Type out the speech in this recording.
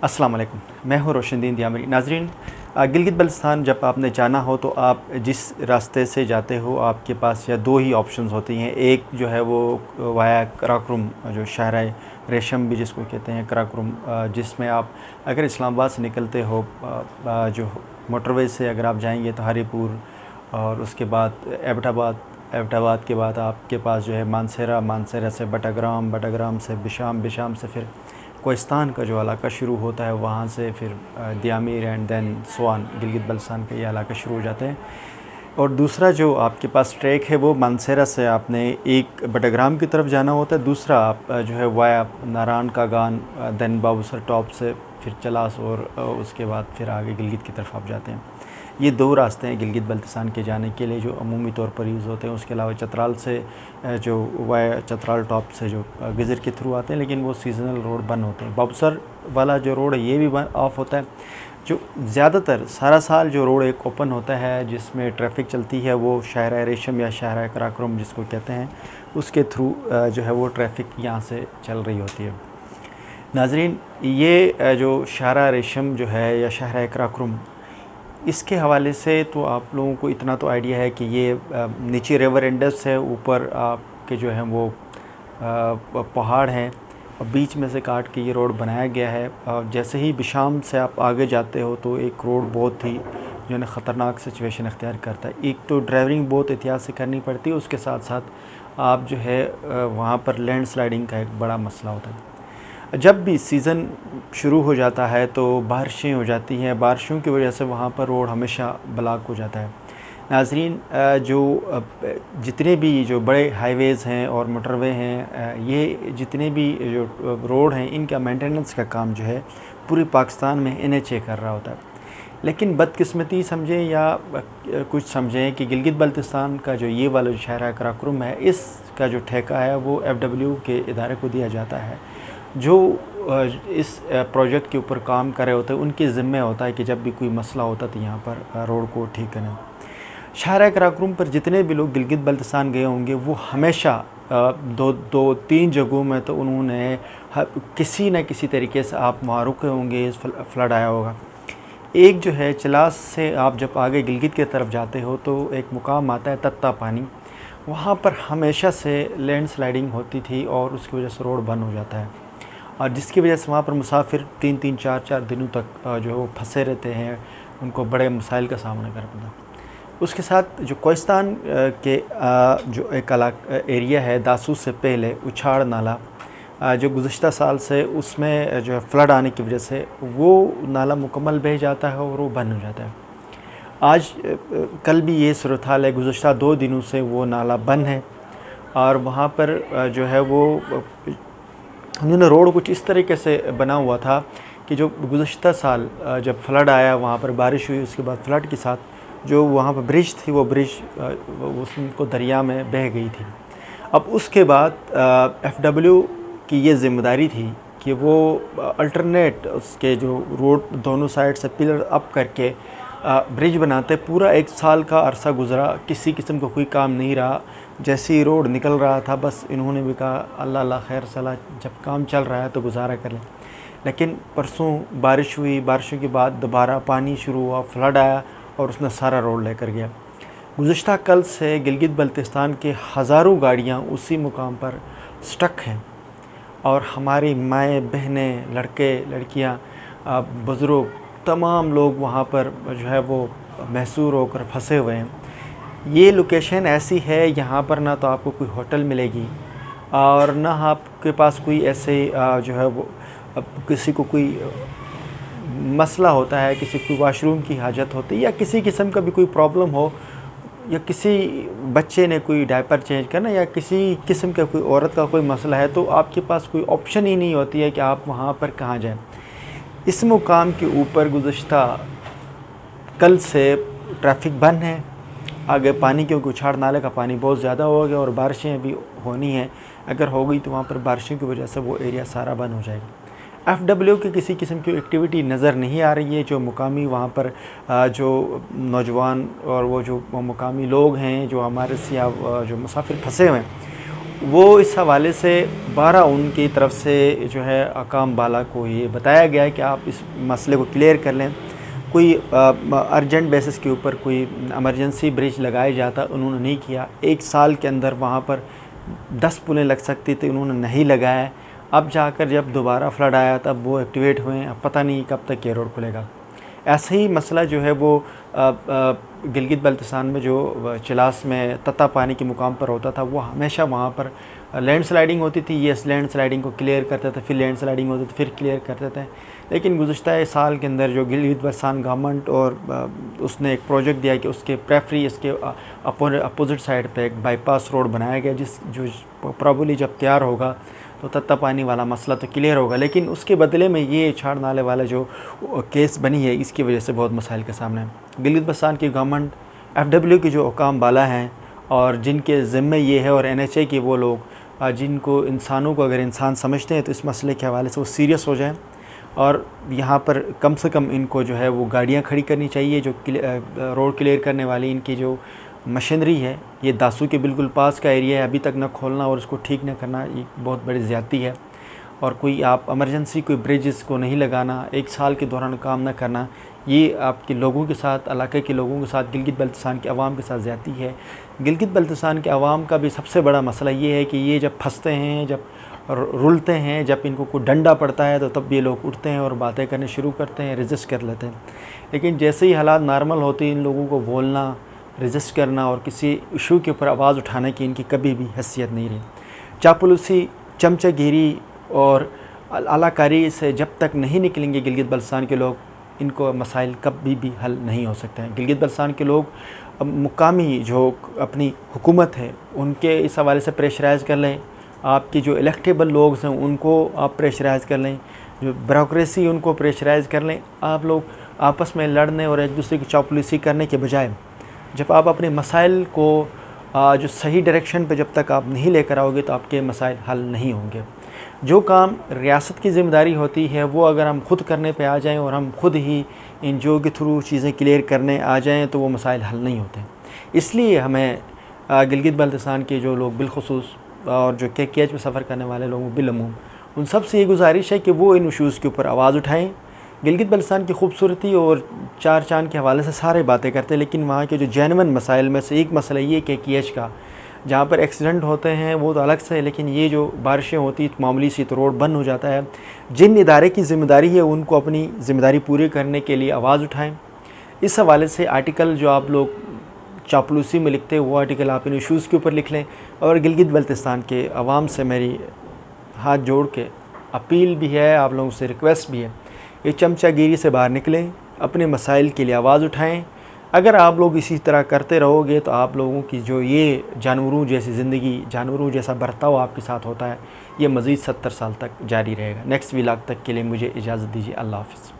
अस्सलाम वालेकुम। मैं हूँ रोशनदीन दियामरी। नाज़रीन, गिलगित बल्तिस्तान जब आपने जाना हो तो आप जिस रास्ते से जाते हो आपके पास या दो ही ऑप्शंस होती हैं। एक जो है वो वाया कराकुरम, जो शहर रेशम भी जिसको कहते हैं कराकुरम, जिसमें आप अगर इस्लामाबाद से निकलते हो, जो मोटरवे से अगर आप जाएंगे तो हरीपुर, और उसके बाद एबटाबाद के बाद आपके पास जो है मानसेरा, मानसेरा से बटाग्राम, बटाग्राम से बिशाम, बिशाम से फिर कोहिस्तान का जो इलाका शुरू होता है, वहाँ से फिर दियामीर एंड देन स्वान, गिलगित बल्तिस्तान का ये इलाका शुरू हो जाते हैं। और दूसरा जो आपके पास ट्रैक है वो मानसेरा से आपने एक बटाग्राम की तरफ जाना होता है, दूसरा आप जो है वाया नारायण का गान, देन बाबूसर टॉप से फिर चलास, और उसके बाद फिर आगे गिलगित की तरफ आप जाते हैं। ये दो रास्ते हैं गिलगित बल्तिस्तान के जाने के लिए जो अमूमी तौर पर यूज़ होते हैं। उसके अलावा चतराल से जो वाया चतराल टॉप से जो गिज़र के थ्रू आते हैं, लेकिन वो सीज़नल रोड बंद होते हैं। बाबूसर वाला जो रोड है ये भी बंद ऑफ होता है। जो ज़्यादातर सारा साल जो रोड एक ओपन होता है जिसमें ट्रैफिक चलती है वो शाहरा रेशम या शाहरा कराकुरम जिसको कहते हैं, उसके थ्रू जो है वो ट्रैफिक यहाँ से चल रही होती है। नाज़रीन, ये जो शाहरा रेशम जो है या शाहरा कराकुरम, इसके हवाले से तो आप लोगों को इतना तो आइडिया है कि ये नीचे रिवर इंडस है, ऊपर आपके जो हैं वो पहाड़ हैं, और बीच में से काट के ये रोड बनाया गया है। जैसे ही बिशाम से आप आगे जाते हो तो एक रोड बहुत ही जो है ना ख़तरनाक सिचुएशन इख्तियार करता है। एक तो ड्राइविंग बहुत एहतियात से करनी पड़ती है, उसके साथ साथ आप जो है वहाँ पर लैंड स्लाइडिंग का एक बड़ा मसला होता है। जब भी सीज़न शुरू हो जाता है तो बारिशें हो जाती हैं, बारिशों की वजह से वहाँ पर रोड हमेशा ब्लॉक हो जाता है। नाज़रीन, जो जितने भी जो बड़े हाईवेज़ हैं और मोटरवे हैं, ये जितने भी जो रोड हैं, इनका मेंटेनेंस का काम जो है पूरे पाकिस्तान में NHA कर रहा होता है। लेकिन बदकिस्मती समझें या कुछ समझें कि गिलगित बल्तिस्तान का जो ये वाला शहर कराकुरम है, इसका जो ठेका है वो FW के इदारे को दिया जाता है, जो इस प्रोजेक्ट के ऊपर काम कर रहे होते हैं। उनके ज़िम्मे होता है कि जब भी कोई मसला होता है तो यहाँ पर रोड को ठीक करें। शहर कराकुरम पर जितने भी लोग गिलगित बल्तिस्तान गए होंगे वो हमेशा दो तीन जगहों में तो उन्होंने किसी न किसी तरीके से आप वहाँ रुके होंगे, फ्लड आया होगा। एक जो है चलास से आप जब आगे गिलगित की तरफ जाते हो तो एक मुकाम आता है तत्ता पानी, वहाँ पर हमेशा से लैंड स्लाइडिंग होती थी और उसकी वजह से रोड बंद हो जाता है, और जिसकी वजह से वहाँ पर मुसाफिर 3-3, 4-4 दिनों तक जो है वो फंसे रहते हैं, उनको बड़े मसाइल का सामना करना पड़ता है। उसके साथ जो कोहिस्तान के जो एक एरिया है दासूस से पहले उछाड़ नाला, जो गुज़श्ता साल से उसमें जो है फ्लड आने की वजह से वो नाला मुकम्मल बह जाता है और वो बंद हो जाता है। आज कल भी ये सूरत हाल है, गुज़श्ता 2 दिनों से वो नाला बंद है, और वहाँ पर जो है वो उन्होंने रोड कुछ इस तरीके से बना हुआ था कि जो गुज़श्ता साल जब फ्लड आया, वहाँ पर बारिश हुई, उसके बाद फ्लड के साथ जो वहाँ पर ब्रिज थी वो ब्रिज उसको दरिया में बह गई थी। अब उसके बाद FW की ये ज़िम्मेदारी थी कि वो अल्टरनेट उसके जो रोड दोनों साइड से पिलर अप करके ब्रिज बनाते। पूरा 1 साल का अरसा गुज़रा, किसी किस्म का कोई काम नहीं रहा। जैसे ही रोड निकल रहा था बस इन्होंने भी कहा अल्लाह अल्लाह खैर सलाह, जब काम चल रहा है तो गुजारा कर लें। लेकिन परसों बारिश हुई, बारिशों के बाद दोबारा पानी शुरू हुआ, फ्लड आया और उसने सारा रोड लेकर गया। गुज़श्ता कल से गिलगित बल्तिस्तान के हज़ारों गाड़ियाँ उसी मुकाम पर स्टक हैं, और हमारी माएँ बहनें, लड़के लड़कियाँ, बुज़ुर्ग, तमाम लोग वहाँ पर जो है वो महसूर होकर फंसे हुए हैं। ये लोकेशन ऐसी है, यहाँ पर ना तो आपको कोई होटल मिलेगी और ना आपके पास कोई ऐसे जो है वो किसी को कोई मसला होता है, किसी को वाशरूम की हाजत होती है या किसी किस्म का भी कोई प्रॉब्लम हो, या किसी बच्चे ने कोई डायपर चेंज करना या किसी किस्म का कोई औरत का कोई मसला है, तो आपके पास कोई ऑप्शन ही नहीं होती है कि आप वहाँ पर कहाँ जाएं। इस मुकाम के ऊपर गुज़श्ता कल से ट्रैफिक बंद है। आगे पानी, क्योंकि उछाड़ नाले का पानी बहुत ज़्यादा हो गया और बारिशें अभी होनी हैं, अगर हो गई तो वहाँ पर बारिशों की वजह से वो एरिया सारा बंद हो जाएगा। FW की किसी किस्म की एक्टिविटी नज़र नहीं आ रही है। जो मुकामी वहाँ पर जो नौजवान और वो जो मुकामी लोग हैं, जो हमारे सियाह जो मुसाफिर फंसे हुए हैं, वो इस हवाले से 12 उनकी तरफ से जो है अकाम बाला को ये बताया गया है कि आप इस मसले को क्लियर कर लें। कोई अर्जेंट बेसिस के ऊपर कोई इमरजेंसी ब्रिज लगाया जाता, उन्होंने नहीं किया। 1 साल के अंदर वहाँ पर 10 पुलें लग सकती थी, उन्होंने नहीं लगाया। अब जाकर जब दोबारा फ्लड आया तब वो एक्टिवेट हुए। अब पता नहीं कब तक ये रोड खुलेगा। ऐसा ही मसला जो है वो गिलगित बल्तिस्तान में जो चिलास में तत्ता पानी के मुकाम पर होता था, वो हमेशा वहाँ पर लैंड स्लाइडिंग होती थी। ये लैंड स्लाइडिंग को क्लियर करते थे, फिर लैंड स्लाइडिंग होती थी, फिर क्लियर करते थे। लेकिन गुज़श्ता साल के अंदर जो गिलगित बल्तिस्तान गवर्नमेंट और उसने एक प्रोजेक्ट दिया कि उसके प्रेफरी इसके अपोजिट साइड पे एक बाईपास रोड बनाया गया, जो प्रॉबली जब तैयार होगा तो तत्ता पानी वाला मसला तो क्लियर होगा। लेकिन उसके बदले में ये छाड़ नाले वाला जो केस बनी है, इसकी वजह से बहुत मसाइल के सामने हैं। गिलगित बल्तिस्तान की गवर्नमेंट, FW की जो हुकाम बाला हैं और जिनके ज़िम्मे ये है, और NHA के वो लोग जिनको इंसानों को अगर इंसान समझते हैं तो इस मसले के हवाले से वो सीरियस हो जाएं। और यहाँ पर कम से कम इनको जो है वो गाड़ियाँ खड़ी करनी चाहिए जो रोड क्लियर करने वाली इनकी जो मशीनरी है। ये दासू के बिल्कुल पास का एरिया है, अभी तक न खोलना और उसको ठीक न करना ये बहुत बड़ी ज़्यादती है। और कोई आप इमरजेंसी कोई ब्रिजेस को नहीं लगाना, 1 साल के दौरान काम न करना, ये आपके लोगों के साथ, इलाके के लोगों के साथ, गिलगित बल्तिस्तान के अवाम के साथ ज़्यादती है। गिलगित बल्तिस्तान के अवाम का भी सबसे बड़ा मसला ये है कि ये जब फंसते हैं, जब रुलते हैं, जब इनको कोई डंडा पड़ता है तो तब ये लोग उठते हैं और बातें करने शुरू करते हैं, रेजिस्ट कर लेते हैं। लेकिन जैसे ही हालात नॉर्मल होते हैं, इन लोगों को बोलना, रेजिस्ट करना और किसी इशू के ऊपर आवाज़ उठाने की इनकी कभी भी हैसियत नहीं रही। चापलूसी, चमचागिरी और आलाकारी से जब तक नहीं निकलेंगे गिलगित बल्तिस्तान के लोग, इनको मसाइल कभी भी हल नहीं हो सकते हैं। गिलगित बल्तिस्तान के लोग मुकामी जो अपनी हुकूमत है उनके इस हवाले से प्रेशराइज़ कर लें। आपकी जो इलेक्टेबल लोग हैं उनको आप प्रेशराइज़ कर लें, जो ब्यूरोक्रेसी उनको प्रेशराइज़ कर लें। आप लोग आपस में लड़ने और एक दूसरे की चापलूसी करने के बजाय जब आप अपने मसाइल को जो सही डायरेक्शन पे जब तक आप नहीं लेकर आओगे तो आपके मसाइल हल नहीं होंगे। जो काम रियासत की ज़िम्मेदारी होती है वो अगर हम खुद करने पे आ जाएं और हम खुद ही NGO के थ्रू चीज़ें क्लियर करने आ जाएं तो वो मसाइल हल नहीं होते। इसलिए हमें गिलगित बल्तिस्तान के जो लोग बिलखुसूस और जो KKH में सफ़र करने वाले लोगों बिलअमूम, उन सब से ये गुजारिश है कि वो इन इशूज़ के ऊपर आवाज़ उठाएँ। गिलगित बल्तिस्तान की खूबसूरती और चार चांद के हवाले से सारे बातें करते हैं, लेकिन वहाँ के जो जेन्युइन मसाइल में से एक मसला ये KKH का, जहाँ पर एक्सीडेंट होते हैं वो तो अलग से है, लेकिन ये जो बारिशें होती तो मामूली सी तो रोड बंद हो जाता है। जिन इदारे की ज़िम्मेदारी है उनको अपनी ज़िम्मेदारी पूरी करने के लिए आवाज़ उठाएँ। इस हवाले से आर्टिकल जो आप लोग चापलूसी में लिखते हैं वो आर्टिकल आप इन इशूज़ के ऊपर लिख लें। और गिलगित बल्तिस्तान के अवाम से मेरी हाथ जोड़ के अपील भी है, आप लोगों से रिक्वेस्ट भी है, ये चमचागिरी से बाहर निकलें, अपने मसाइल के लिए आवाज़ उठाएं। अगर आप लोग इसी तरह करते रहोगे तो आप लोगों की जो ये जानवरों जैसी ज़िंदगी, जानवरों जैसा बर्ताव आपके साथ होता है, ये मज़ीद 70 साल तक जारी रहेगा। नेक्स्ट व्लॉग तक के लिए मुझे इजाज़त दीजिए। अल्लाह हाफ़िज़।